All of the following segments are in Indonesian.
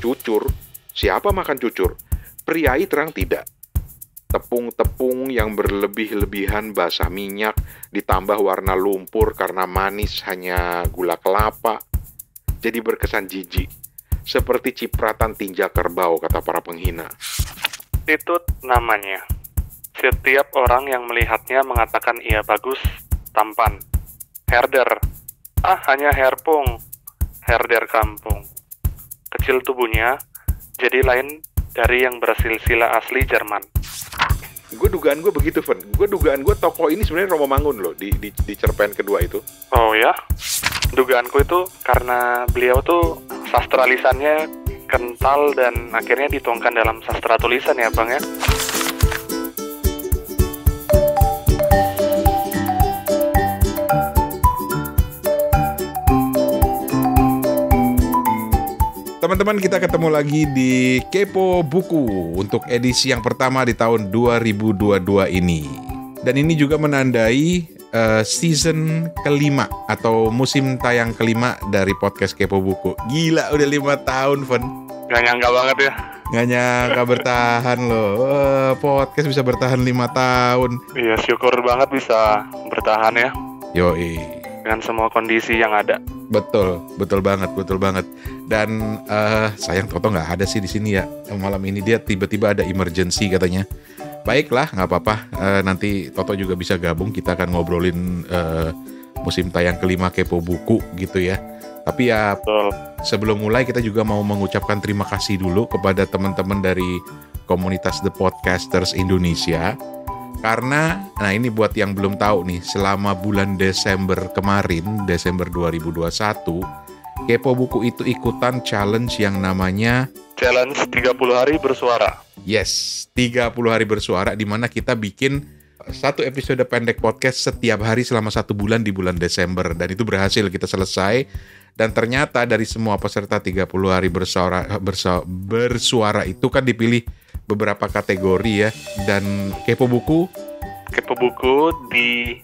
cucur. Siapa makan cucur? Priai terang tidak. Tepung-tepung yang berlebih-lebihan basah minyak, ditambah warna lumpur karena manis hanya gula kelapa, jadi berkesan jijik. Seperti cipratan tinja kerbau, kata para penghina. Itu namanya. Setiap orang yang melihatnya mengatakan ia bagus, tampan. Herder. Hanya herpung. Herder kampung. Kecil tubuhnya, jadi lain dari yang bersilsilah asli Jerman. Gue dugaan gue begitu, Fen. Gue dugaan gue tokoh ini sebenarnya Romo Mangun loh di cerpen kedua itu. Oh ya? Dugaanku itu karena beliau tuh sastra lisannya kental dan akhirnya dituangkan dalam sastra tulisan ya Bang ya. Teman-teman, kita ketemu lagi di Kepo Buku untuk edisi yang pertama di tahun 2022 ini. Dan ini juga menandai season kelima atau musim tayang kelima dari podcast Kepo Buku. Gila, udah 5 tahun, Fen. Gak nyangka banget ya. Gak nyangka bertahan loh. Podcast bisa bertahan 5 tahun. Iya, syukur banget bisa bertahan ya. Yoi. Dengan semua kondisi yang ada. Betul banget. Dan sayang Toto nggak ada sih di sini ya. Malam ini dia tiba-tiba ada emergency katanya. Baiklah, nggak apa-apa. Nanti Toto juga bisa gabung. Kita akan ngobrolin musim tayang kelima Kepo Buku gitu ya. Tapi ya Betul. Sebelum mulai kita juga mau mengucapkan terima kasih dulu kepada teman-teman dari komunitas The Podcasters Indonesia. Karena, nah ini buat yang belum tahu nih, selama bulan Desember kemarin, Desember 2021, Kepo Buku itu ikutan challenge yang namanya Challenge 30 hari bersuara. Yes, 30 hari bersuara, di mana kita bikin satu episode pendek podcast setiap hari selama 1 bulan di bulan Desember. Dan itu berhasil kita selesai. Dan ternyata dari semua peserta 30 hari bersuara itu kan dipilih beberapa kategori ya. Dan Kepo Buku di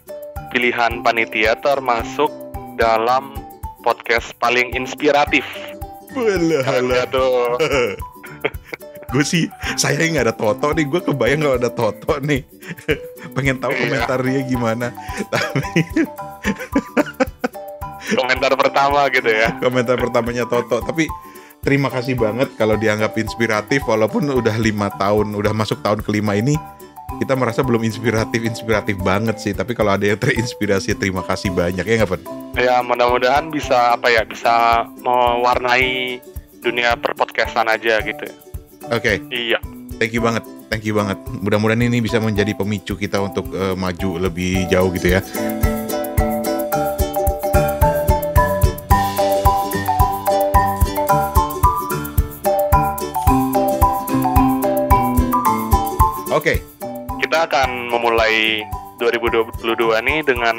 pilihan panitia termasuk dalam podcast paling inspiratif. Belah tuh. Gue sih sayangnya nggak ada Toto nih. Gue kebayang kalau ada Toto nih. Pengen tahu komentar dia gimana. Tapi komentar pertama gitu ya. Komentar pertamanya Toto. Tapi terima kasih banget kalau dianggap inspiratif. Walaupun udah 5 tahun, udah masuk tahun kelima ini, kita merasa belum inspiratif banget sih. Tapi kalau ada yang terinspirasi, terima kasih banyak ya nggak, Pen? Ya mudah-mudahan bisa bisa mewarnai dunia perpodcastan aja gitu. Oke. Iya. Thank you banget. Mudah-mudahan ini bisa menjadi pemicu kita untuk maju lebih jauh gitu ya. Oke. Kita akan memulai 2022 nih dengan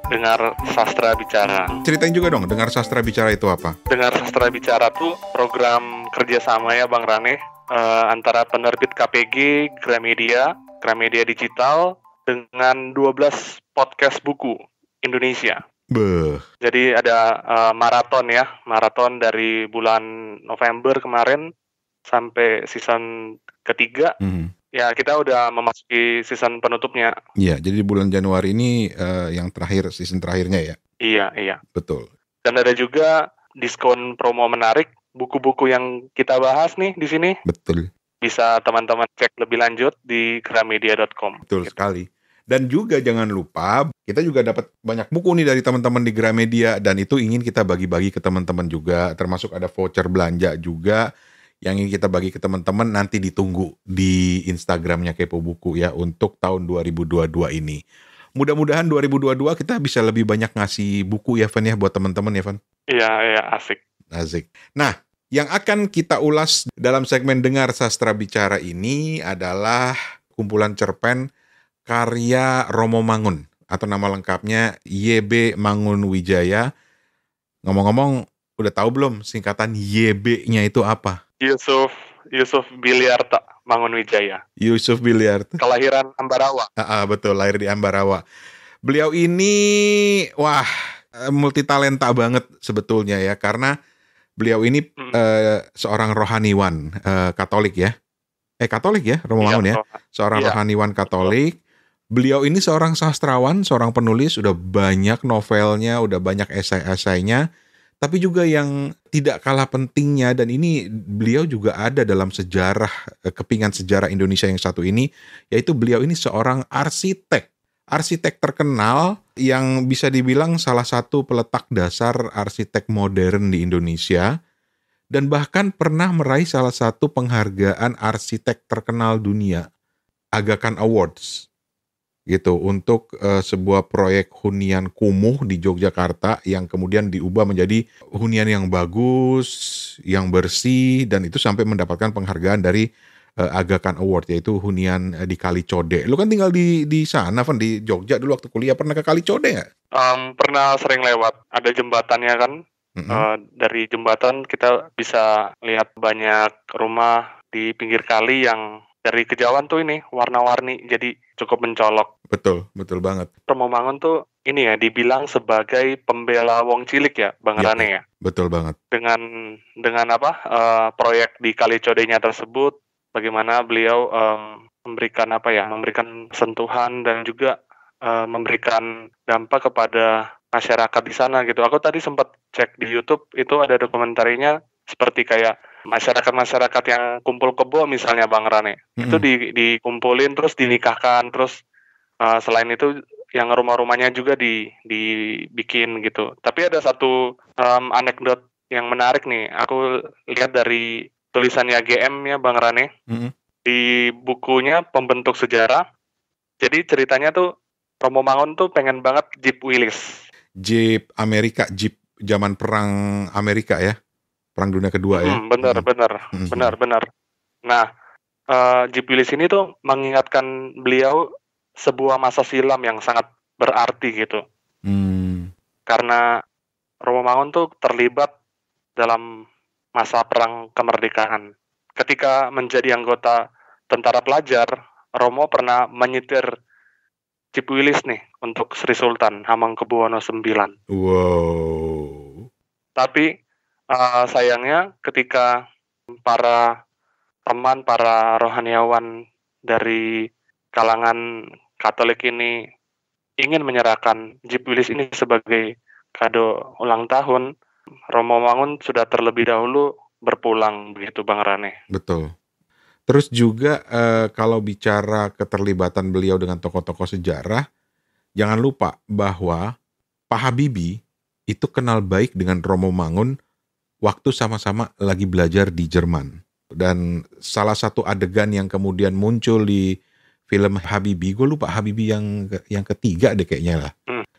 Dengar Sastra Bicara. Ceritain juga dong, Dengar Sastra Bicara itu apa? Dengar Sastra Bicara tuh program kerjasama ya Bang Rane, antara penerbit KPG, Gramedia Digital dengan 12 podcast buku Indonesia. Beuh. Jadi ada maraton dari bulan November kemarin sampai season ketiga. Ya, kita udah memasuki season penutupnya. Iya, jadi di bulan Januari ini yang terakhir, season terakhirnya ya? Iya. Betul. Dan ada juga diskon promo menarik, buku-buku yang kita bahas nih di sini. Betul. Bisa teman-teman cek lebih lanjut di gramedia.com. Betul sekali. Dan juga jangan lupa, kita juga dapat banyak buku nih dari teman-teman di Gramedia, dan itu ingin kita bagi-bagi ke teman-teman juga, termasuk ada voucher belanja juga, yang ingin kita bagi ke teman-teman. Nanti ditunggu di Instagramnya Kepo Buku ya untuk tahun 2022 ini. Mudah-mudahan 2022 kita bisa lebih banyak ngasih buku ya Van ya buat teman-teman ya Van. Iya, asik. Nah, yang akan kita ulas dalam segmen Dengar Sastra Bicara ini adalah kumpulan cerpen karya Romo Mangun atau nama lengkapnya YB Mangunwijaya. Ngomong-ngomong, udah tahu belum singkatan YB-nya itu apa? Yusuf Biliarta Mangunwijaya. Yusuf Biliarta. Kelahiran Ambarawa. Betul, lahir di Ambarawa. Beliau ini multitalenta banget sebetulnya ya, karena Beliau ini Mm, seorang rohaniwan Katolik ya. Katolik ya, Romo iya, Mangun ya. Bro. Seorang Iya, rohaniwan betul. Katolik. Beliau ini seorang sastrawan, seorang penulis, udah banyak novelnya, udah banyak esai-esainya. Tapi juga yang tidak kalah pentingnya, dan ini beliau juga ada dalam sejarah, kepingan sejarah Indonesia yang satu ini, yaitu beliau ini seorang arsitek. Arsitek terkenal yang bisa dibilang salah satu peletak dasar arsitek modern di Indonesia, dan bahkan pernah meraih salah satu penghargaan arsitek terkenal dunia, Aga Khan Awards gitu, untuk sebuah proyek hunian kumuh di Yogyakarta yang kemudian diubah menjadi hunian yang bagus, yang bersih, dan itu sampai mendapatkan penghargaan dari Aga Khan Award, yaitu hunian di Kali Code. Lu kan tinggal di sana, Van, di Jogja dulu waktu kuliah, pernah ke Kali Code nggak? Pernah sering lewat, ada jembatannya kan. Mm-mm. Dari jembatan kita bisa lihat banyak rumah di pinggir kali yang dari kejauhan tuh ini warna-warni, jadi cukup mencolok. Betul, betul banget. Romo Mangun tuh ini ya dibilang sebagai pembela wong cilik ya, Bang Iya, Rane iya, ya. betul banget. Dengan apa proyek di Kali Codenya tersebut, bagaimana beliau memberikan sentuhan dan juga memberikan dampak kepada masyarakat di sana gitu. Aku tadi sempat cek di YouTube, itu ada dokumentarinya seperti kayak masyarakat yang kumpul kebo misalnya, Bang Rane. Itu Mm-mm. dikumpulin terus dinikahkan, terus selain itu yang rumah-rumahnya juga dibikin gitu. Tapi ada satu anekdot yang menarik nih. Aku lihat dari tulisannya GM ya, Bang Rane. Mm-mm. Di bukunya Pembentuk Sejarah. Jadi ceritanya tuh Romo Mangun tuh pengen banget Jeep Willys. Jeep Amerika, Jeep zaman perang Amerika ya, perang dunia kedua ya. Bener, Mm-mm. bener, Mm-mm. bener, bener. Nah, Jeep Willys ini tuh mengingatkan beliau sebuah masa silam yang sangat berarti gitu. Hmm. Karena Romo Mangun tuh terlibat dalam masa perang kemerdekaan. Ketika menjadi anggota tentara pelajar, Romo pernah menyetir Jeep Willys nih untuk Sri Sultan Hamengkubuwono IX. Wow. Tapi sayangnya ketika para rohaniawan dari kalangan Katolik ini ingin menyerahkan Jeep Willys ini sebagai kado ulang tahun, Romo Mangun sudah terlebih dahulu berpulang begitu, Bang Rane. Betul. Terus juga kalau bicara keterlibatan beliau dengan tokoh-tokoh sejarah, jangan lupa bahwa Pak Habibie itu kenal baik dengan Romo Mangun waktu sama-sama lagi belajar di Jerman. Dan salah satu adegan yang kemudian muncul di film Habibie, gue lupa Habibie yang ketiga deh kayaknya lah.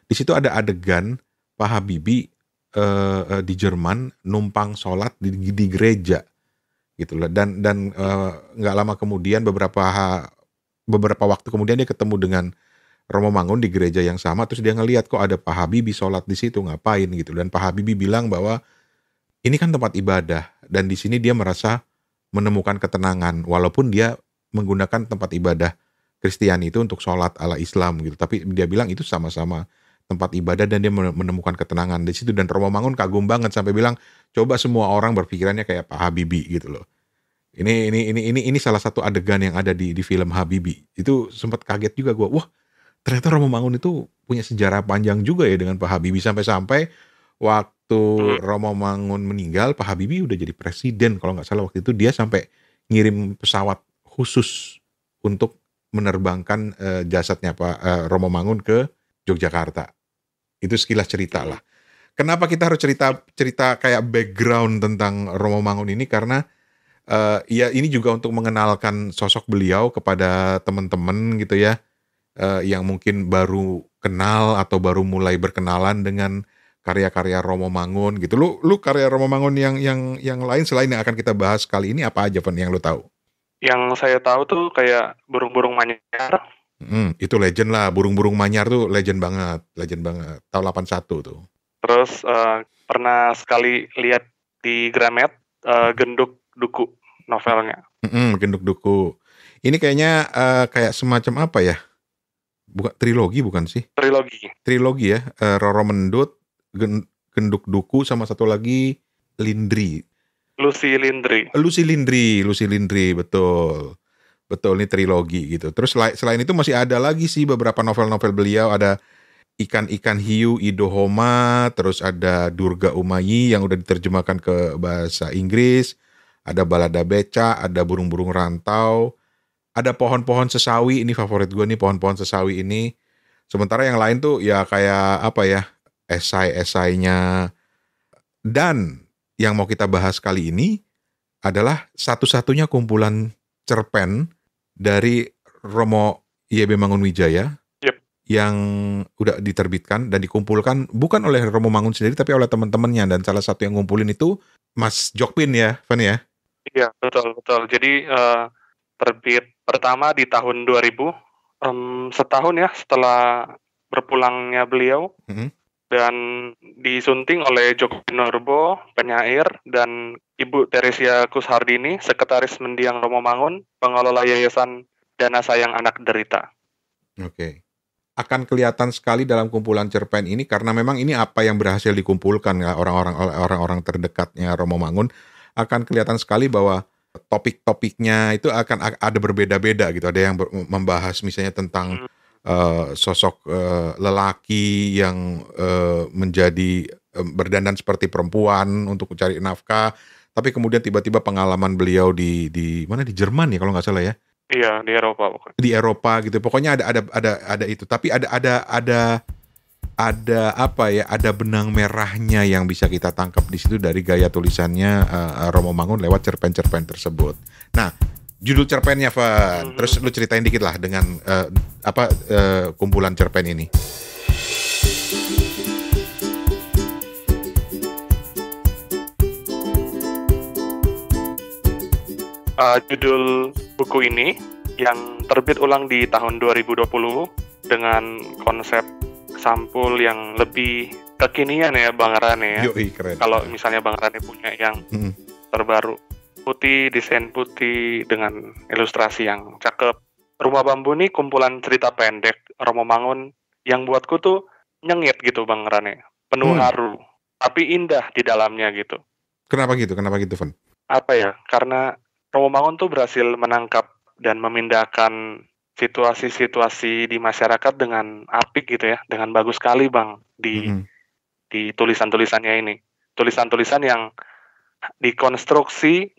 Di situ ada adegan Pak Habibie di Jerman numpang sholat di gereja gitu loh, dan nggak lama kemudian beberapa waktu kemudian dia ketemu dengan Romo Mangun di gereja yang sama, terus dia ngelihat kok ada Pak Habibie sholat di situ, ngapain gitu, dan Pak Habibie bilang bahwa ini kan tempat ibadah dan di sini dia merasa menemukan ketenangan walaupun dia menggunakan tempat ibadah Kristiani itu untuk sholat ala Islam gitu, tapi dia bilang itu sama-sama tempat ibadah dan dia menemukan ketenangan di situ. Dan Romo Mangun kagum banget sampai bilang coba semua orang berpikirannya kayak Pak Habibie gitu loh. Ini salah satu adegan yang ada di film Habibie. Itu sempat kaget juga gue. Wah, ternyata Romo Mangun itu punya sejarah panjang juga ya dengan Pak Habibie, sampai-sampai waktu Romo Mangun meninggal, Pak Habibie udah jadi presiden kalau nggak salah waktu itu, dia sampai ngirim pesawat khusus untuk menerbangkan jasadnya Pak Romo Mangun ke Yogyakarta. Itu sekilas cerita lah. Kenapa kita harus cerita kayak background tentang Romo Mangun ini? Karena ya ini juga untuk mengenalkan sosok beliau kepada teman-teman gitu ya, yang mungkin baru kenal atau baru mulai berkenalan dengan karya-karya Romo Mangun gitu. Lu karya Romo Mangun yang lain selain yang akan kita bahas kali ini apa aja, Van, yang lu tahu? Yang saya tahu tuh kayak burung-burung manyar. Itu legend lah, burung-burung manyar tuh legend banget, tahun 81 tuh. Terus pernah sekali lihat di Gramet Genduk Duku novelnya. Genduk Duku. Ini kayaknya kayak semacam apa ya? Bukan trilogi, bukan sih? Trilogi. Trilogi ya, Roro Mendut, Genduk Duku, sama satu lagi Lindri. Lucy Lindri. Lucy Lindri, betul. Betul, ini trilogi gitu. Terus selain itu masih ada lagi sih beberapa novel-novel beliau, ada Ikan-Ikan Hiu Ido Homa, terus ada Durga Umayi yang udah diterjemahkan ke bahasa Inggris, ada Balada Beca, ada Burung-Burung Rantau, ada Pohon-Pohon Sesawi, ini favorit gue nih, Pohon-Pohon Sesawi ini. Sementara yang lain tuh ya kayak apa ya, esai-esainya. Dan yang mau kita bahas kali ini adalah satu-satunya kumpulan cerpen dari Romo YB Mangunwijaya yang udah diterbitkan dan dikumpulkan bukan oleh Romo Mangun sendiri tapi oleh teman-temannya, dan salah satu yang ngumpulin itu Mas Jokpin ya, Van ya? Iya, betul. Jadi terbit pertama di tahun 2000, setahun ya setelah berpulangnya beliau. Dan disunting oleh Joko Pinurbo, penyair, dan Ibu Teresia Kushardini, Sekretaris Mendiang Romo Mangun, pengelola Yayasan Dana Sayang Anak Derita. Oke. Akan kelihatan sekali dalam kumpulan cerpen ini karena memang ini apa yang berhasil dikumpulkan ya, orang-orang terdekatnya Romo Mangun, akan kelihatan sekali bahwa topik-topiknya itu akan ada berbeda-beda gitu. Ada yang membahas misalnya tentang sosok lelaki yang menjadi berdandan seperti perempuan untuk mencari nafkah, tapi kemudian tiba-tiba pengalaman beliau di mana, di Jerman ya kalau nggak salah ya? Iya, di Eropa pokoknya. Di Eropa gitu, pokoknya ada itu, tapi ada apa ya? Ada benang merahnya yang bisa kita tangkap di situ dari gaya tulisannya Romo Mangun lewat cerpen-cerpen tersebut. Nah, judul cerpennya, Van. Terus lu ceritain dikit lah dengan kumpulan cerpen ini. Judul buku ini yang terbit ulang di tahun 2020 dengan konsep sampul yang lebih kekinian ya Bang Rane ya. Yoi, keren. Kalau misalnya Bang Rane punya yang terbaru, putih, desain putih dengan ilustrasi yang cakep. Rumah Bambu ini kumpulan cerita pendek Romo Mangun yang buatku tuh nyengit gitu Bang Rane. Penuh haru, tapi indah di dalamnya gitu. Kenapa gitu, Van? Apa ya, karena Romo Mangun tuh berhasil menangkap dan memindahkan situasi-situasi di masyarakat dengan apik gitu ya, dengan bagus sekali Bang di tulisan-tulisannya ini. Tulisan-tulisan yang direkonstruksi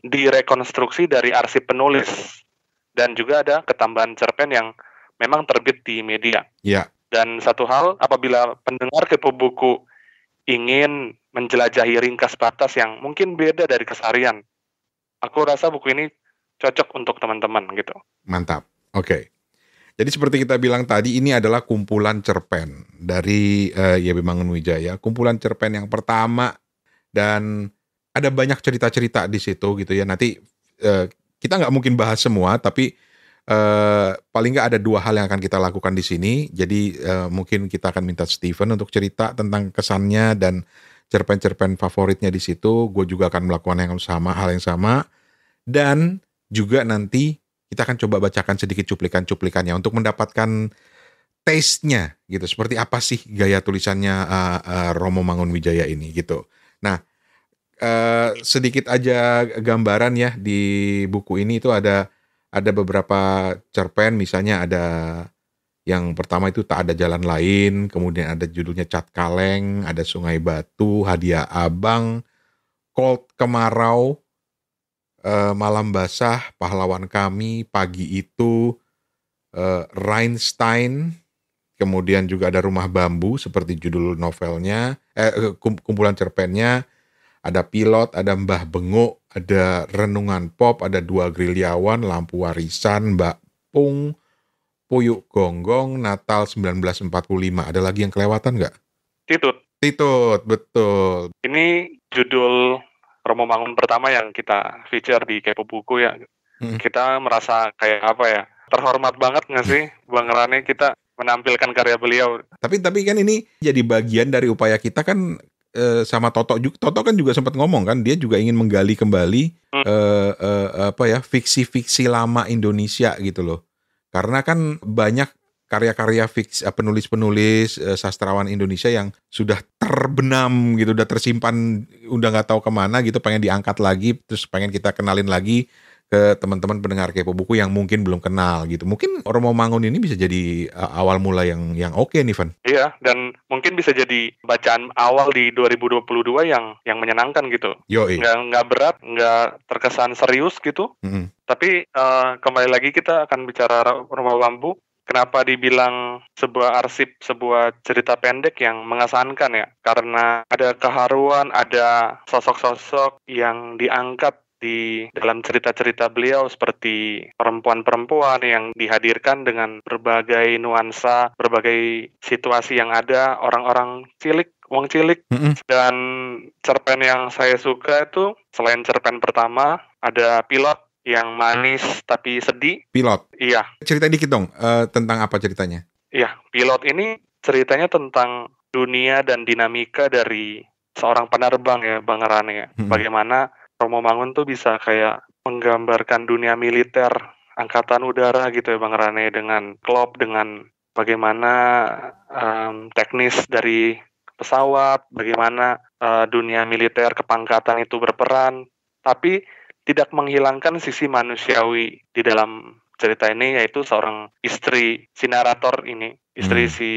dari arsip penulis, dan juga ada ketambahan cerpen yang memang terbit di media. Iya. Dan satu hal, apabila pendengar Kepo Buku ingin menjelajahi ringkas batas yang mungkin beda dari keseharian, aku rasa buku ini cocok untuk teman-teman gitu. Mantap. Oke. Jadi seperti kita bilang tadi, ini adalah kumpulan cerpen dari YB Mangunwijaya, kumpulan cerpen yang pertama, dan ada banyak cerita-cerita di situ gitu ya. Nanti kita nggak mungkin bahas semua, tapi paling nggak ada 2 hal yang akan kita lakukan di sini. Jadi mungkin kita akan minta Steven untuk cerita tentang kesannya dan cerpen-cerpen favoritnya di situ. Gue juga akan melakukan hal yang sama. Dan juga nanti kita akan coba bacakan sedikit cuplikan-cuplikannya untuk mendapatkan taste-nya gitu. Seperti apa sih gaya tulisannya Romo Mangunwijaya ini gitu. Nah, sedikit aja gambaran ya, di buku ini itu ada beberapa cerpen, misalnya ada yang pertama itu Tak Ada Jalan Lain, kemudian ada judulnya Cat Kaleng, ada Sungai Batu, Hadiah Abang, Cold Kemarau, Malam Basah, Pahlawan Kami, Pagi Itu, Rhinestein, kemudian juga ada Rumah Bambu seperti judul novelnya, kumpulan cerpennya. Ada Pilot, ada Mbah Bengok, ada Renungan Pop, ada Dua Gerilyawan, Lampu Warisan, Mbak Pung, Puyuk Gonggong, Natal 1945. Ada lagi yang kelewatan nggak? Titut, betul. Ini judul Romo Mangun pertama yang kita feature di Kepo Buku ya. Kita merasa kayak apa ya, terhormat banget nggak sih Bang Rane kita menampilkan karya beliau. Tapi kan ini jadi bagian dari upaya kita kan, sama Toto kan juga sempat ngomong kan, dia juga ingin menggali kembali fiksi-fiksi lama Indonesia gitu loh. Karena kan banyak karya-karya fiksi, penulis-penulis sastrawan Indonesia yang sudah terbenam gitu, udah tersimpan, udah nggak tahu kemana gitu, pengen diangkat lagi, terus pengen kita kenalin lagi ke teman-teman pendengar Kepo Buku yang mungkin belum kenal gitu. Mungkin Romo Mangun ini bisa jadi awal mula yang oke nih, Van. Iya, dan mungkin bisa jadi bacaan awal di 2022 yang menyenangkan gitu. Yoi. Nggak berat, nggak terkesan serius gitu. Tapi kembali lagi kita akan bicara Romo Bambu. Kenapa dibilang sebuah arsip, sebuah cerita pendek yang mengesankan ya? Karena ada keharuan, ada sosok-sosok yang diangkat di dalam cerita-cerita beliau, seperti perempuan-perempuan yang dihadirkan dengan berbagai nuansa, berbagai situasi yang ada, orang-orang cilik, wong cilik. Dan cerpen yang saya suka itu, selain cerpen pertama, ada Pilot yang manis tapi sedih. Pilot? Iya. Cerita dikit dong, tentang apa ceritanya? Iya, Pilot ini ceritanya tentang dunia dan dinamika dari seorang penerbang ya, Bang Rane ya. Bagaimana Romo Mangun tuh bisa kayak menggambarkan dunia militer, angkatan udara gitu ya Bang Rane, dengan klop, dengan bagaimana teknis dari pesawat, bagaimana dunia militer kepangkatan itu berperan, tapi tidak menghilangkan sisi manusiawi di dalam cerita ini, yaitu seorang istri si narator ini, istri si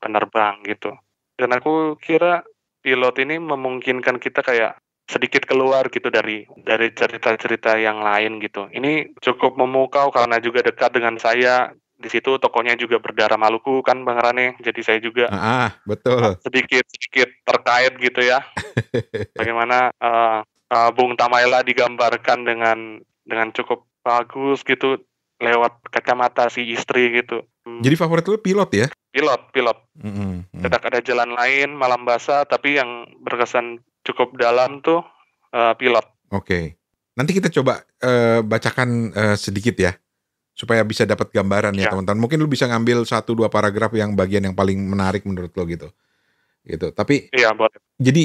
penerbang gitu. Dan aku kira Pilot ini memungkinkan kita kayak sedikit keluar gitu dari cerita-cerita yang lain gitu. Ini cukup memukau karena juga dekat dengan saya. Di situ tokonya juga berdarah Maluku kan Bang Rane. Jadi saya juga betul. sedikit terkait gitu ya. Bagaimana Bung Tamaela digambarkan dengan cukup bagus gitu lewat kacamata si istri gitu. Jadi favorit lu Pilot ya? Pilot. Tidak ada jalan lain, Malam Basah, tapi yang berkesan cukup dalam tuh Pilot. Oke. Nanti kita coba bacakan sedikit ya, supaya bisa dapat gambaran ya teman-teman. Mungkin lu bisa ngambil 1-2 paragraf yang bagian yang paling menarik menurut lo gitu. Tapi boleh. Jadi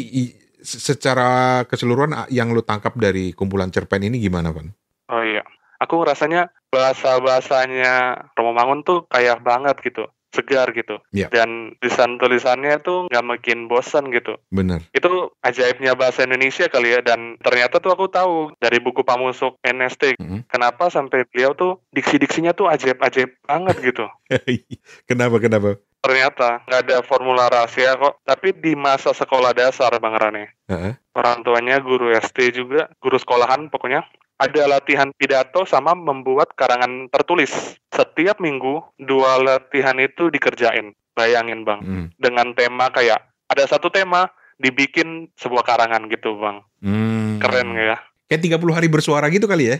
secara keseluruhan yang lu tangkap dari kumpulan cerpen ini gimana, Van? Oh iya. Aku rasanya bahasa-bahasanya Romo Mangun tuh kaya banget gitu. Segar gitu. Dan tulisan-tulisannya tuh nggak makin bosan gitu. Bener. Itu ajaibnya bahasa Indonesia kali ya. Dan ternyata tuh aku tahu dari buku Pamusuk NST. Kenapa sampai beliau tuh diksi-diksinya tuh ajaib-ajaib banget gitu. Kenapa? Ternyata nggak ada formula rahasia kok. Tapi di masa sekolah dasar Bang Rane. Orang tuanya guru SD juga, guru sekolahan pokoknya. Ada latihan pidato sama membuat karangan tertulis. Setiap minggu 2 latihan itu dikerjain. Bayangin Bang. Dengan tema kayak, ada satu tema dibikin sebuah karangan gitu Bang. Keren ya? Kayak 30 hari bersuara gitu kali ya?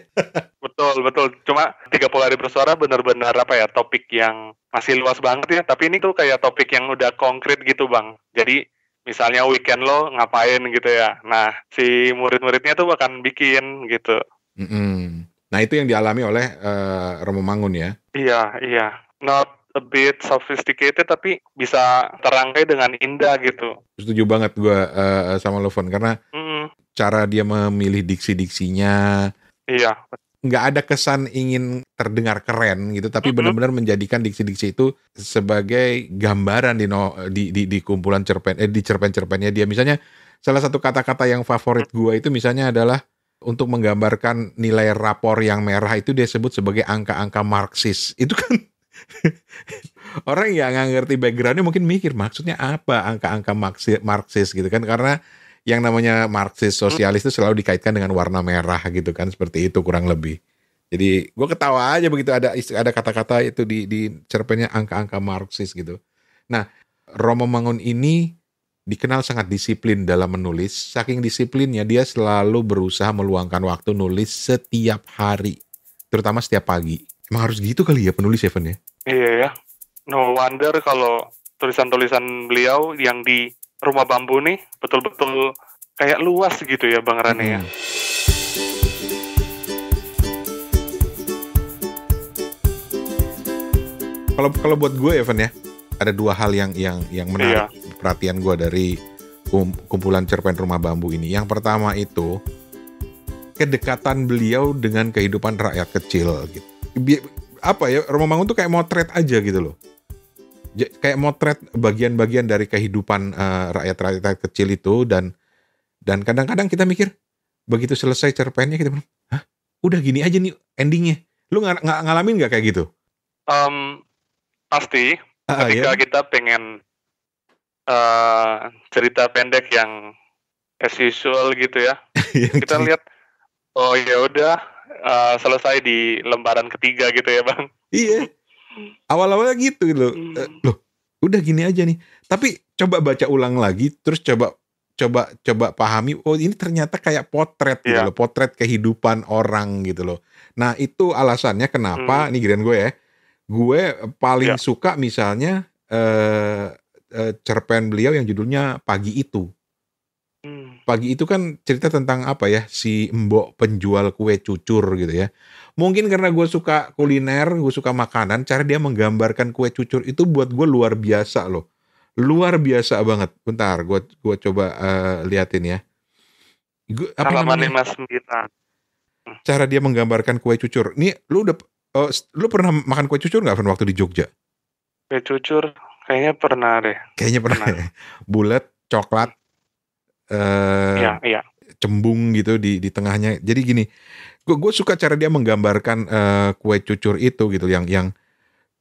Betul. Cuma 30 hari bersuara benar-benar topik yang masih luas banget ya. Tapi ini tuh kayak topik yang udah konkret gitu Bang. Jadi misalnya weekend lo ngapain gitu ya. Nah si murid-muridnya tuh akan bikin gitu. Nah itu yang dialami oleh Romo Mangun ya? Iya. Not a bit sophisticated tapi bisa terangkai dengan indah gitu. Setuju banget gue sama lo, Von, karena cara dia memilih diksi-diksinya nggak ada kesan ingin terdengar keren gitu, tapi benar-benar menjadikan diksi-diksi itu sebagai gambaran di kumpulan cerpen, di cerpen-cerpennya dia. Misalnya salah satu kata-kata yang favorit gue itu misalnya adalah untuk menggambarkan nilai rapor yang merah itu dia sebut sebagai angka-angka Marxis. Itu kan orang yang nggak ngerti backgroundnya mungkin mikir maksudnya apa angka-angka Marxis gitu kan, karena yang namanya Marxis sosialis itu selalu dikaitkan dengan warna merah gitu kan, seperti itu kurang lebih. Jadi gue ketawa aja begitu ada kata-kata itu di cerpennya angka-angka Marxis gitu. Nah, Romo Mangun ini dikenal sangat disiplin dalam menulis. Saking disiplinnya dia selalu berusaha meluangkan waktu nulis setiap hari, terutama setiap pagi. Emang harus gitu kali ya penulis, Evan ya? Iya ya. No wonder kalau tulisan-tulisan beliau yang di Rumah Bambu nih betul-betul kayak luas gitu ya Bang Rane ya. Kalau buat gue Evan ya, ada 2 hal yang menarik perhatian gue dari kumpulan cerpen Rumah Bambu ini. Yang pertama itu kedekatan beliau dengan kehidupan rakyat kecil gitu. Romo Mangun tuh kayak motret aja gitu loh. kayak motret bagian-bagian dari kehidupan rakyat-rakyat kecil itu, dan kadang-kadang kita mikir begitu selesai cerpennya kita bilang, hah, udah gini aja nih endingnya. Lu nggak ngalamin nggak kayak gitu? Pasti Ya? ketika kita pengen cerita pendek yang as usual gitu ya, kita lihat oh ya udah selesai di lembaran ketiga gitu ya Bang. Iya, awal-awalnya gitu loh. Loh, udah gini aja nih. Tapi coba baca ulang lagi, terus coba pahami, oh ini ternyata kayak potret gitu loh, potret kehidupan orang gitu loh. Nah itu alasannya kenapa, ini giliran gue ya, gue paling suka misalnya cerpen beliau yang judulnya Pagi Itu. Pagi Itu kan cerita tentang apa ya, si mbok penjual kue cucur gitu ya. Mungkin karena gue suka kuliner, gue suka makanan, cara dia menggambarkan kue cucur itu buat gue luar biasa loh. Luar biasa banget. Bentar, gue coba liatin ya. Apa namanya? Mas Mita. Cara dia menggambarkan kue cucur. Nih, lu pernah makan kue cucur nggak waktu di Jogja? Kue cucur kayaknya pernah deh. Kayaknya pernah. Bulat, coklat, iya. Cembung gitu di tengahnya. Jadi gini, gue suka cara dia menggambarkan kue cucur itu gitu, yang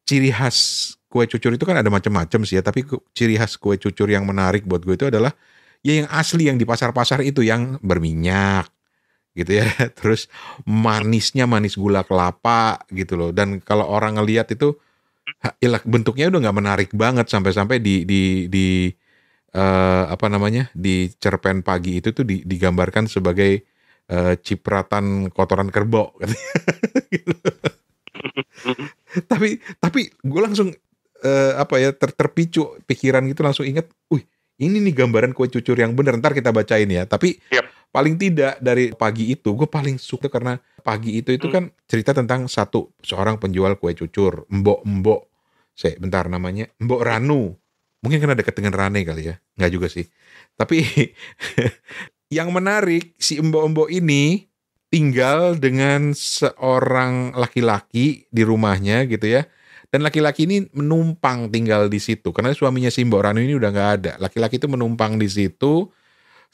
ciri khas kue cucur itu kan ada macam-macam sih ya, tapi ciri khas kue cucur yang menarik buat gue itu adalah ya yang asli, yang di pasar-pasar itu, yang berminyak gitu ya, terus manisnya manis gula kelapa gitu loh. Dan kalau orang ngelihat itu bentuknya udah nggak menarik banget, sampai-sampai di apa namanya, di cerpen Pagi Itu tuh digambarkan sebagai cipratan kotoran kerbau gitu. tapi gue langsung terpicu pikiran gitu, langsung ingat, ini nih gambaran kue cucur yang bener. Ntar kita bacain ya. Tapi paling tidak dari Pagi Itu gue paling suka karena Pagi Itu kan cerita tentang seorang penjual kue cucur, mbok bentar, namanya Mbok Ranu. Mungkin karena dekat dengan Rane kali ya. Nggak juga sih. Tapi yang menarik, si mbok-mbok ini tinggal dengan seorang laki-laki di rumahnya gitu ya. Dan laki-laki ini menumpang tinggal di situ. Karena suaminya si Mbok Ranu ini udah nggak ada. Laki-laki itu menumpang di situ,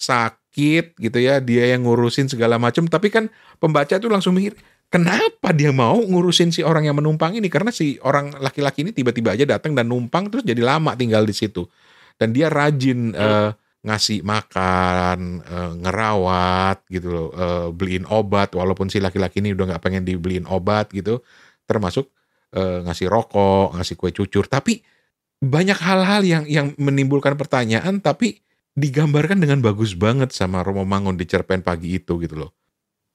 sakit gitu ya. Dia yang ngurusin segala macam. Tapi kan pembaca tuh langsung mikir, kenapa dia mau ngurusin si orang yang menumpang ini? Karena si orang laki-laki ini tiba-tiba aja datang dan numpang, terus jadi lama tinggal di situ. Dan dia rajin ngasih makan, ngerawat gitu loh, beliin obat, walaupun si laki-laki ini udah nggak pengen dibeliin obat gitu, termasuk ngasih rokok, ngasih kue cucur. Tapi banyak hal-hal yang menimbulkan pertanyaan, tapi digambarkan dengan bagus banget sama Romo Mangun di cerpen Pagi Itu gitu loh.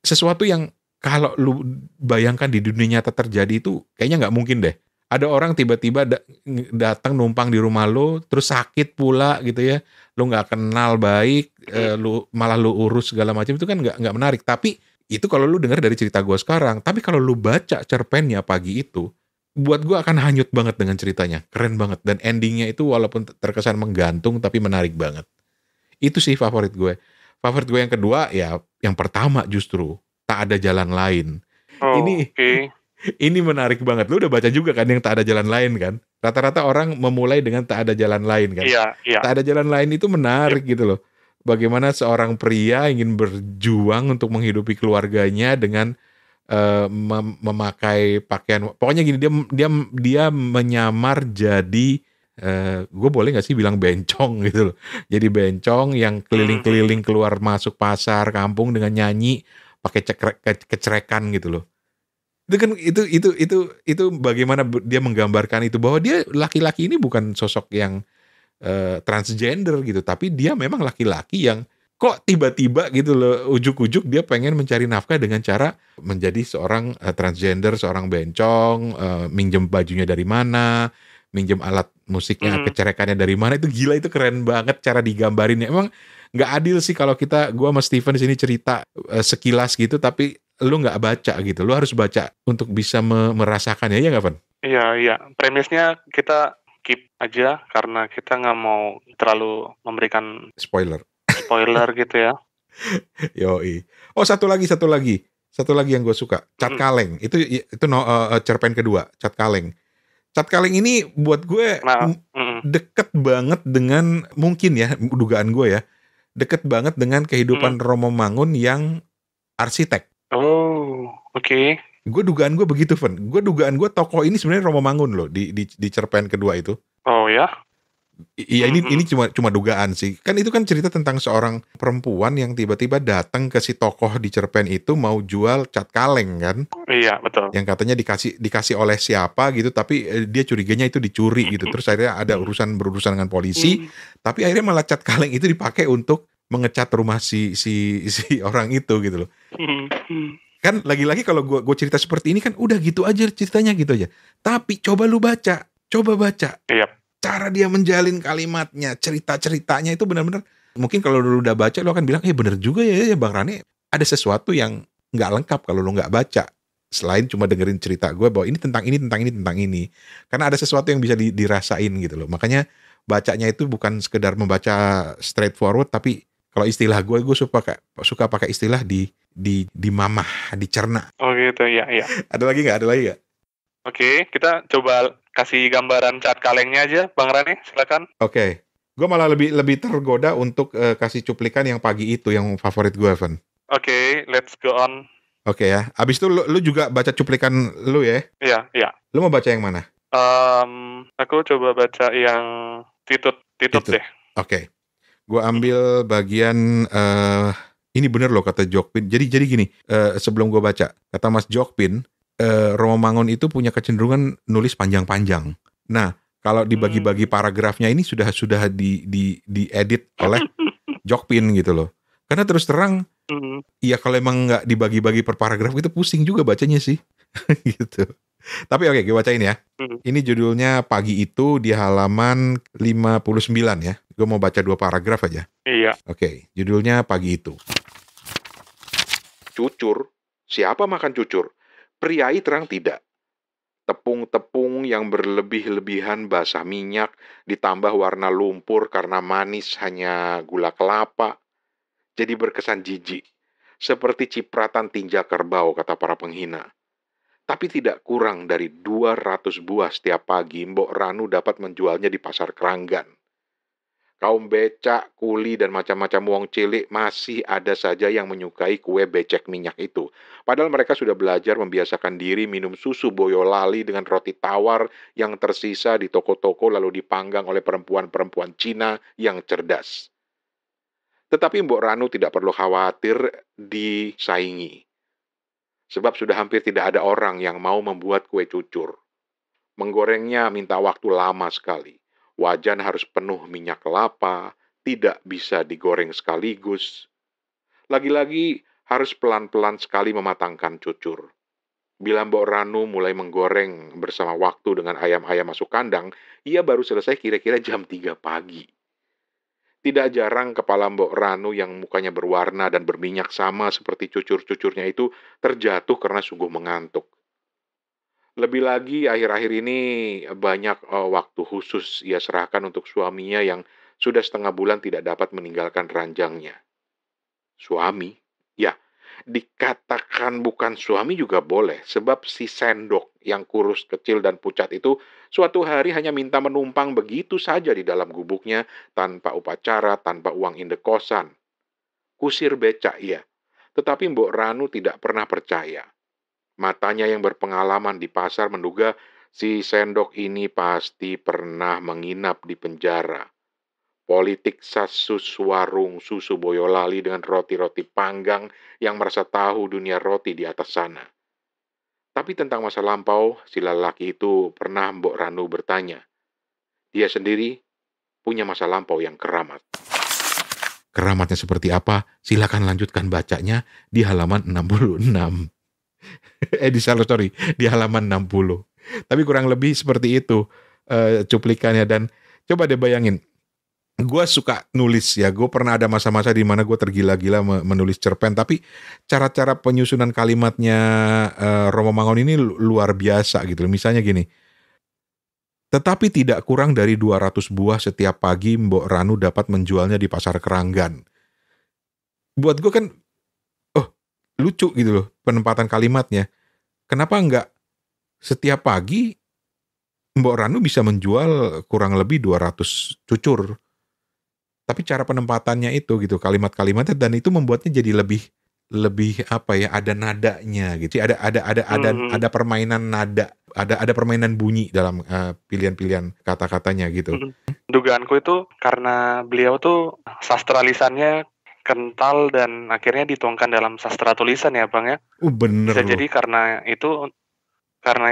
Sesuatu yang kalau lu bayangkan di dunia nyata terjadi itu kayaknya nggak mungkin deh. Ada orang tiba-tiba datang numpang di rumah lu, terus sakit pula gitu ya. Lu nggak kenal baik, malah lu urus segala macam, itu kan nggak menarik. Tapi itu kalau lu dengar dari cerita gue sekarang. Tapi kalau lu baca cerpennya Pagi Itu, buat gue akan hanyut banget dengan ceritanya. Keren banget. Dan endingnya itu walaupun terkesan menggantung, tapi menarik banget. Itu sih favorit gue. Favorit gue yang kedua ya, yang pertama justru Tak Ada Jalan Lain. Ini menarik banget. Lu udah baca juga kan yang Tak Ada Jalan Lain kan? Rata-rata orang memulai dengan Tak Ada Jalan Lain kan? Iya. Tak Ada Jalan Lain itu menarik gitu loh. Bagaimana seorang pria ingin berjuang untuk menghidupi keluarganya dengan memakai pakaian. Pokoknya gini, dia menyamar jadi, gue boleh nggak sih bilang bencong gitu loh. Jadi bencong yang keliling-keliling keluar masuk pasar kampung dengan nyanyi pakai kecerekan gitu loh. Itu kan itu bagaimana dia menggambarkan itu, bahwa dia laki-laki ini bukan sosok yang transgender gitu, tapi dia memang laki-laki yang kok tiba-tiba gitu loh, ujuk-ujuk dia pengen mencari nafkah dengan cara menjadi seorang transgender, seorang bencong, minjem bajunya dari mana, minjem alat musiknya, kecerekannya dari mana. Itu gila, itu keren banget cara digambarinnya. Emang nggak adil sih kalau gue sama Steven di sini cerita sekilas gitu, tapi lu nggak baca gitu. Lu harus baca untuk bisa merasakannya, ya nggak, Van? Iya. Premisnya kita keep aja karena kita nggak mau terlalu memberikan spoiler gitu ya. Yoi. Oh, satu lagi yang gue suka, Cat Kaleng. Itu cerpen kedua, Cat Kaleng. Cat kaleng ini buat gue Nah, deket banget dengan, mungkin ya, dugaan gue ya, deket banget dengan kehidupan Romo Mangun yang arsitek. Oh, oke. Gue dugaan gue begitu, Fen. Gue dugaan gue tokoh ini sebenarnya Romo Mangun loh di cerpen kedua itu. Oh ya? Iya, ini cuma dugaan sih. Kan itu kan cerita tentang seorang perempuan yang tiba-tiba datang ke si tokoh di cerpen itu mau jual cat kaleng kan. Iya, betul. Yang katanya dikasih oleh siapa gitu, tapi dia curiganya itu dicuri gitu. Terus akhirnya ada berurusan dengan polisi, tapi akhirnya malah cat kaleng itu dipakai untuk mengecat rumah si orang itu gitu loh. Kan lagi-lagi kalau gue cerita seperti ini kan udah gitu aja ceritanya gitu aja. Tapi coba lu baca. Iya. Cara dia menjalin kalimatnya, cerita-ceritanya itu benar-benar, mungkin kalau lu udah baca lu akan bilang, bener juga ya Bang Rane, ada sesuatu yang nggak lengkap kalau lu nggak baca. Selain cuma dengerin cerita gue bahwa ini tentang ini. Karena ada sesuatu yang bisa dirasain gitu loh. Makanya bacanya itu bukan sekedar membaca straightforward, tapi kalau istilah gue suka pakai istilah dimamah, dicerna. Oh gitu, iya. Ada lagi nggak? Oke, kita coba kasih gambaran cat kalengnya aja, Bang Rane, silakan. Oke. Gue malah lebih tergoda untuk kasih cuplikan yang pagi itu, yang favorit gue, Evan. Oke, let's go on. Oke ya. Abis itu lu juga baca cuplikan lu ya? Iya. Lu mau baca yang mana? Aku coba baca yang Titut deh. Oke. Gue ambil bagian ini bener loh kata Jokpin. Jadi gini, sebelum gue baca, kata Mas Jokpin, Romo Mangun itu punya kecenderungan nulis panjang-panjang. Nah, kalau dibagi-bagi paragrafnya ini sudah diedit oleh Jokpin gitu loh. Karena terus terang, ya kalau emang nggak dibagi-bagi per paragraf itu pusing juga bacanya sih. Gitu. Tapi oke, gue bacain ya. Ini judulnya Pagi Itu di halaman 59 ya. Gue mau baca 2 paragraf aja. Iya. Oke, judulnya Pagi Itu. Cucur? Siapa makan cucur? Priai terang tidak. Tepung-tepung yang berlebih-lebihan basah minyak, ditambah warna lumpur karena manis hanya gula kelapa, jadi berkesan jijik, seperti cipratan tinja kerbau, kata para penghina. Tapi tidak kurang dari 200 buah setiap pagi Mbok Ranu dapat menjualnya di pasar Keranggan. Kaum becak, kuli, dan macam-macam wong cilik masih ada saja yang menyukai kue becek minyak itu. Padahal mereka sudah belajar membiasakan diri minum susu Boyolali dengan roti tawar yang tersisa di toko-toko lalu dipanggang oleh perempuan-perempuan Cina yang cerdas. Tetapi Mbok Ranu tidak perlu khawatir disaingi. Sebab sudah hampir tidak ada orang yang mau membuat kue cucur. Menggorengnya minta waktu lama sekali. Wajan harus penuh minyak kelapa, tidak bisa digoreng sekaligus. Lagi-lagi harus pelan-pelan sekali mematangkan cucur. Bila Mbok Ranu mulai menggoreng bersama waktu dengan ayam-ayam masuk kandang, ia baru selesai kira-kira jam 3 pagi. Tidak jarang kepala Mbok Ranu yang mukanya berwarna dan berminyak sama seperti cucur-cucurnya itu terjatuh karena sungguh mengantuk. Lebih lagi akhir-akhir ini banyak waktu khusus ia serahkan untuk suaminya yang sudah setengah bulan tidak dapat meninggalkan ranjangnya. Suami? Ya, dikatakan bukan suami juga boleh, sebab si sendok yang kurus, kecil, dan pucat itu suatu hari hanya minta menumpang begitu saja di dalam gubuknya tanpa upacara, tanpa uang indekosan. Kusir becak ia, tetapi Mbok Ranu tidak pernah percaya. Matanya yang berpengalaman di pasar menduga si sendok ini pasti pernah menginap di penjara. Politik sasus warung susu Boyolali dengan roti-roti panggang yang merasa tahu dunia roti di atas sana. Tapi tentang masa lampau, si lelaki itu pernah Mbok Ranu bertanya. Dia sendiri punya masa lampau yang keramat. Keramatnya seperti apa? Silakan lanjutkan bacanya di halaman 66. Di halaman 60. Tapi kurang lebih seperti itu cuplikannya. Dan coba deh bayangin, gue suka nulis ya, gue pernah ada masa-masa di mana gue tergila-gila menulis cerpen, tapi cara-cara penyusunan kalimatnya Romo Mangun ini luar biasa gitu. Misalnya gini, tetapi tidak kurang dari 200 buah setiap pagi Mbok Ranu dapat menjualnya di pasar Keranggan. Buat gue kan lucu gitu loh penempatan kalimatnya. Kenapa enggak setiap pagi Mbok Ranu bisa menjual kurang lebih 200 cucur. Tapi cara penempatannya itu gitu, kalimat-kalimatnya, dan itu membuatnya jadi lebih apa ya, ada nadanya gitu. Ada permainan nada, ada permainan bunyi dalam pilihan-pilihan kata-katanya gitu. Dugaanku itu karena beliau tuh sastra lisannya kental dan akhirnya dituangkan dalam sastra tulisan ya Bang ya. Bener Bisa loh. jadi karena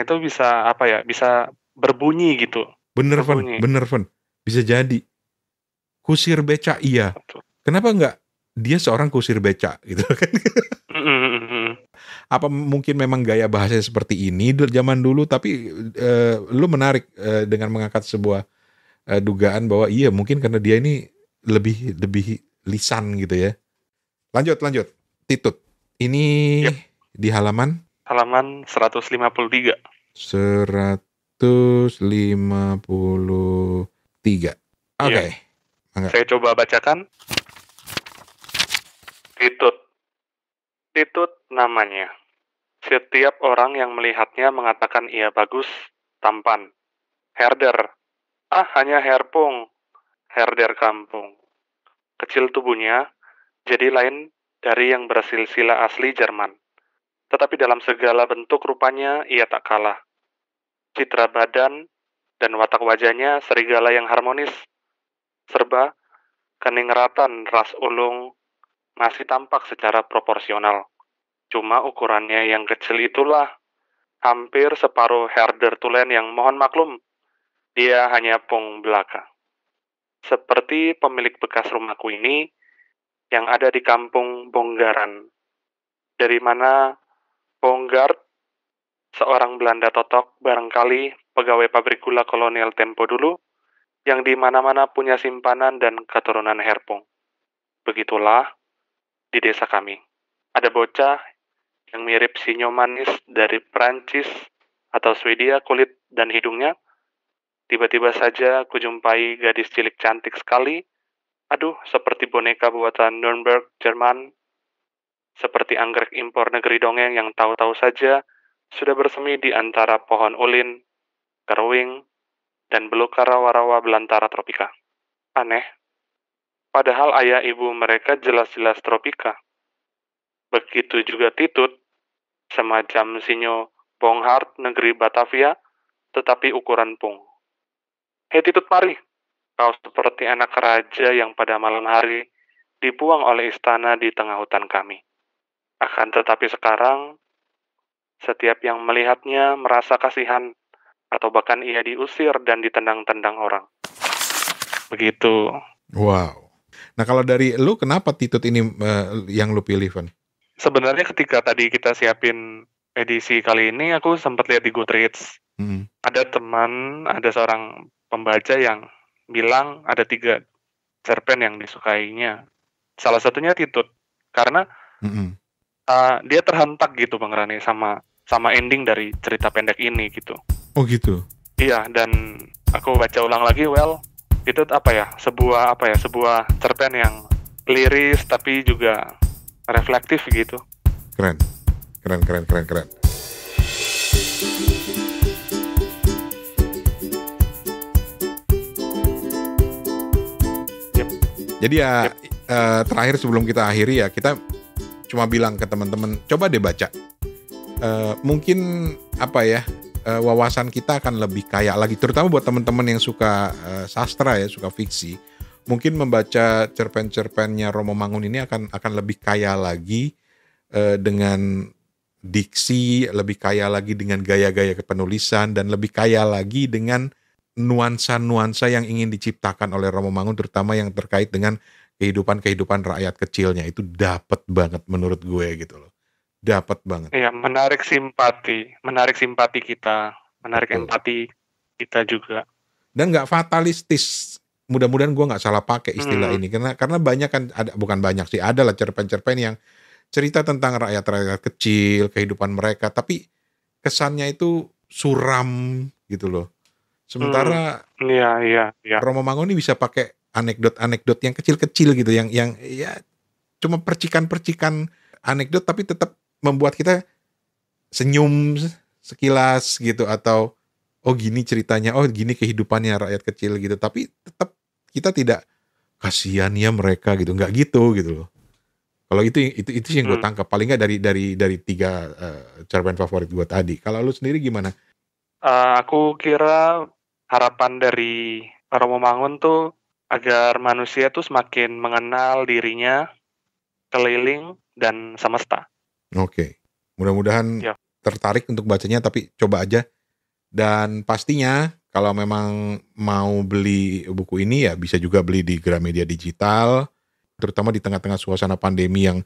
itu bisa apa ya, bisa berbunyi gitu. Bener Berbunyi. Van. Bisa jadi. Kusir beca iya. Betul. Kenapa enggak dia seorang kusir beca gitu kan? Apa mungkin memang gaya bahasanya seperti ini zaman dulu, tapi lu menarik dengan mengangkat sebuah dugaan bahwa iya mungkin karena dia ini lebih lisan gitu ya. Lanjut. Titut. Ini di halaman 153. 153. Oke. Saya coba bacakan. Titut namanya. Setiap orang yang melihatnya mengatakan ia bagus, tampan. Herder. Hanya herpung. Herder kampung. Kecil tubuhnya, jadi lain dari yang bersilsilah asli Jerman. Tetapi dalam segala bentuk rupanya ia tak kalah. Citra badan dan watak wajahnya serigala yang harmonis. Serba keningratan ras ulung masih tampak secara proporsional. Cuma ukurannya yang kecil itulah hampir separuh herder tulen yang mohon maklum, dia hanya pung belaka. Seperti pemilik bekas rumahku ini yang ada di kampung Bonggaran. Dari mana Bonggard, seorang Belanda totok, barangkali pegawai pabrik gula kolonial tempo dulu, yang di mana-mana punya simpanan dan keturunan herpung. Begitulah di desa kami. Ada bocah yang mirip sinyo manis dari Prancis atau Swedia kulit dan hidungnya. Tiba-tiba saja kujumpai gadis cilik cantik sekali. Aduh, seperti boneka buatan Nuremberg, Jerman. Seperti anggrek impor negeri dongeng yang tahu-tahu saja sudah bersemi di antara pohon ulin, keruing, dan belukar rawa-rawa belantara tropika. Aneh. Padahal ayah ibu mereka jelas-jelas tropika. Begitu juga Titut, semacam sinyo Bonghart negeri Batavia, tetapi ukuran pung. Hei Titut, mari. Kau seperti anak raja yang pada malam hari dibuang oleh istana di tengah hutan kami. Akan tetapi sekarang, setiap yang melihatnya merasa kasihan, atau bahkan ia diusir dan ditendang-tendang orang. Begitu. Wow. Nah kalau dari lu, kenapa Titut ini yang lu pilih, Van? Sebenarnya ketika tadi kita siapin edisi kali ini, aku sempat lihat di Goodreads. Ada seorang pembaca yang bilang ada 3 cerpen yang disukainya. Salah satunya Titut. Karena dia terhentak gitu Bang Rani sama ending dari cerita pendek ini gitu. Oh gitu. Iya, dan aku baca ulang lagi, itu sebuah cerpen yang liris tapi juga reflektif gitu. Keren. Jadi ya, terakhir sebelum kita akhiri ya, kita cuma bilang ke teman-teman, coba deh baca. Mungkin wawasan kita akan lebih kaya lagi, terutama buat teman-teman yang suka sastra ya, suka fiksi. Mungkin membaca cerpen-cerpennya Romo Mangun ini akan lebih kaya lagi dengan diksi, lebih kaya lagi dengan gaya-gaya kepenulisan, dan lebih kaya lagi dengan nuansa-nuansa yang ingin diciptakan oleh Romo Mangun, terutama yang terkait dengan kehidupan rakyat kecilnya. Itu dapet banget menurut gue gitu loh. Dapat banget. Iya, menarik simpati kita, menarik empati kita juga. Dan nggak fatalistis. Mudah-mudahan gue nggak salah pakai istilah ini, karena banyak kan, ada lah cerpen-cerpen yang cerita tentang rakyat kecil, kehidupan mereka, tapi kesannya itu suram gitu loh. Sementara iya. Romo Mangun ini bisa pakai anekdot yang kecil-kecil gitu, yang ya cuma percikan-percikan anekdot, tapi tetap membuat kita senyum sekilas gitu, atau oh gini ceritanya, oh gini kehidupannya rakyat kecil gitu. Tapi tetap kita tidak kasihan ya mereka gitu, nggak gitu loh. Kalau itu sih yang gue tangkap. Paling nggak dari 3 cerpen favorit gue tadi. Kalau lu sendiri gimana? Aku kira harapan dari Romo Mangun tuh agar manusia tuh semakin mengenal dirinya, keliling, dan semesta. Oke. Mudah-mudahan Ya. tertarik untuk bacanya, tapi coba aja. Dan pastinya kalau memang mau beli buku ini ya bisa juga beli di Gramedia Digital, terutama di tengah-tengah suasana pandemi yang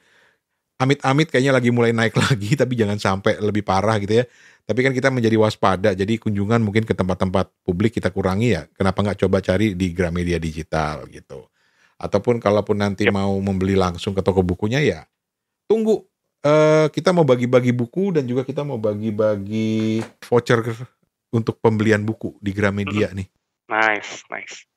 amit-amit kayaknya lagi mulai naik lagi, tapi jangan sampai lebih parah gitu ya. Tapi kan kita menjadi waspada, jadi kunjungan mungkin ke tempat-tempat publik kita kurangi ya. Kenapa nggak coba cari di Gramedia Digital gitu. Ataupun kalaupun nanti mau membeli langsung ke toko bukunya ya tunggu. Kita mau bagi-bagi buku dan juga kita mau bagi-bagi voucher untuk pembelian buku di Gramedia nih. Nice.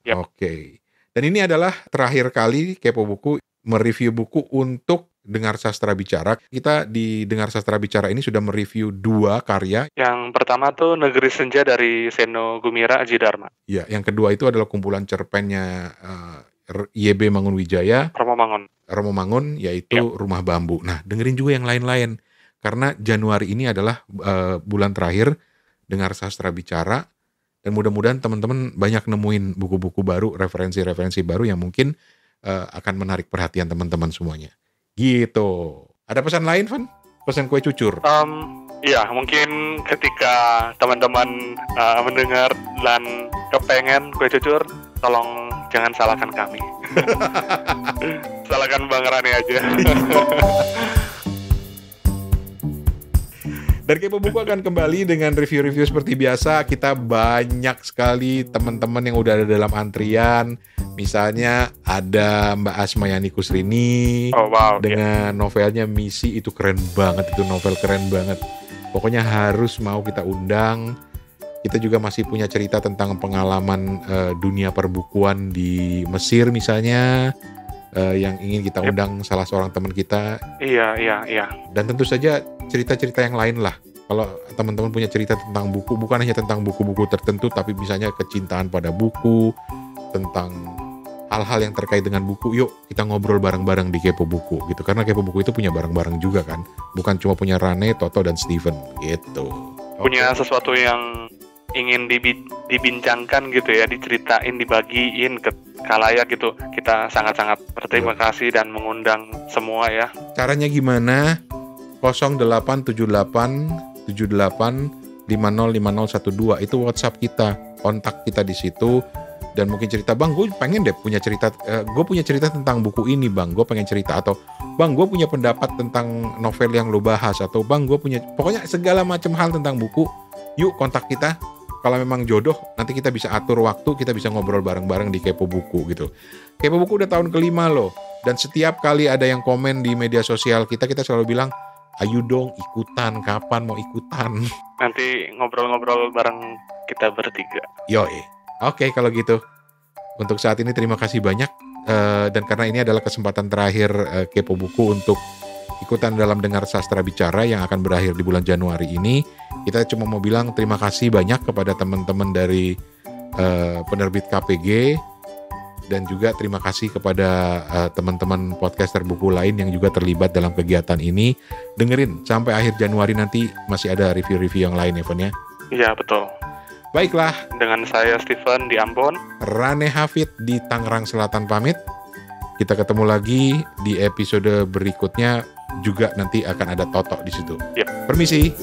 Yep. Oke. Dan ini adalah terakhir kali Kepo Buku mereview buku untuk Dengar Sastra Bicara. Kita di Dengar Sastra Bicara ini sudah mereview 2 karya. Yang pertama tuh Negeri Senja dari Seno Gumira Aji Dharma. Ya, yang kedua itu adalah kumpulan cerpennya YB Mangunwijaya, Romo Mangun, yaitu Rumah Bambu. Nah, dengerin juga yang lain-lain. Karena Januari ini adalah bulan terakhir Dengar Sastra Bicara. Dan mudah-mudahan teman-teman banyak nemuin buku-buku baru, referensi-referensi baru yang mungkin akan menarik perhatian teman-teman semuanya. Gitu. Ada pesan lain, Van? Pesan kue cucur? Ya, mungkin ketika teman-teman mendengar dan kepengen kue cucur, tolong jangan salahkan kami. Salahkan Bang Rane aja. Dan Kepo Buku akan kembali dengan review-review seperti biasa. Kita banyak sekali teman-teman yang udah ada dalam antrian. Misalnya ada Mbak Asmayani Kusrini dengan novelnya Misi. Itu keren banget, itu novel keren banget. Pokoknya harus mau kita undang. Kita juga masih punya cerita tentang pengalaman dunia perbukuan di Mesir misalnya. Yang ingin kita undang salah seorang teman kita. Iya. Dan tentu saja cerita-cerita yang lain lah. Kalau teman-teman punya cerita tentang buku, bukan hanya tentang buku-buku tertentu, tapi misalnya kecintaan pada buku, tentang hal-hal yang terkait dengan buku, yuk kita ngobrol bareng-bareng di Kepo Buku gitu. Karena Kepo Buku itu punya bareng-bareng juga kan. Bukan cuma punya Rane, Toto, dan Steven gitu. Punya sesuatu yang ingin dibincangkan gitu ya, diceritain, dibagiin ke khalayak gitu. Kita sangat-sangat berterima kasih dan mengundang semua ya. Caranya gimana? 0878 78 505012 itu WhatsApp kita. Kontak kita di situ dan mungkin cerita, Bang, gue pengen deh punya cerita, gue punya cerita tentang buku ini, Bang, gue pengen cerita, atau Bang, gue punya pendapat tentang novel yang lo bahas, atau Bang, gue punya, pokoknya segala macam hal tentang buku. Yuk kontak kita. Kalau memang jodoh, nanti kita bisa atur waktu, kita bisa ngobrol bareng-bareng di Kepo Buku gitu. Kepo Buku udah tahun ke-5 loh. Dan setiap kali ada yang komen di media sosial kita selalu bilang, ayo dong ikutan, kapan mau ikutan? Nanti ngobrol-ngobrol bareng kita bertiga. Yoi. Oke, kalau gitu. Untuk saat ini terima kasih banyak. Dan karena ini adalah kesempatan terakhir Kepo Buku untuk ikutan dalam Dengar Sastra Bicara yang akan berakhir di bulan Januari ini. Kita cuma mau bilang terima kasih banyak kepada teman-teman dari penerbit KPG. Dan juga terima kasih kepada teman-teman podcaster buku lain yang juga terlibat dalam kegiatan ini. Dengerin sampai akhir Januari nanti masih ada review-review yang lain, Evan ya. Iya, betul. Baiklah. Dengan saya Steven di Ambon, Rane Hafid di Tangerang Selatan pamit. Kita ketemu lagi di episode berikutnya, juga nanti akan ada Toto di situ. Yep. Permisi.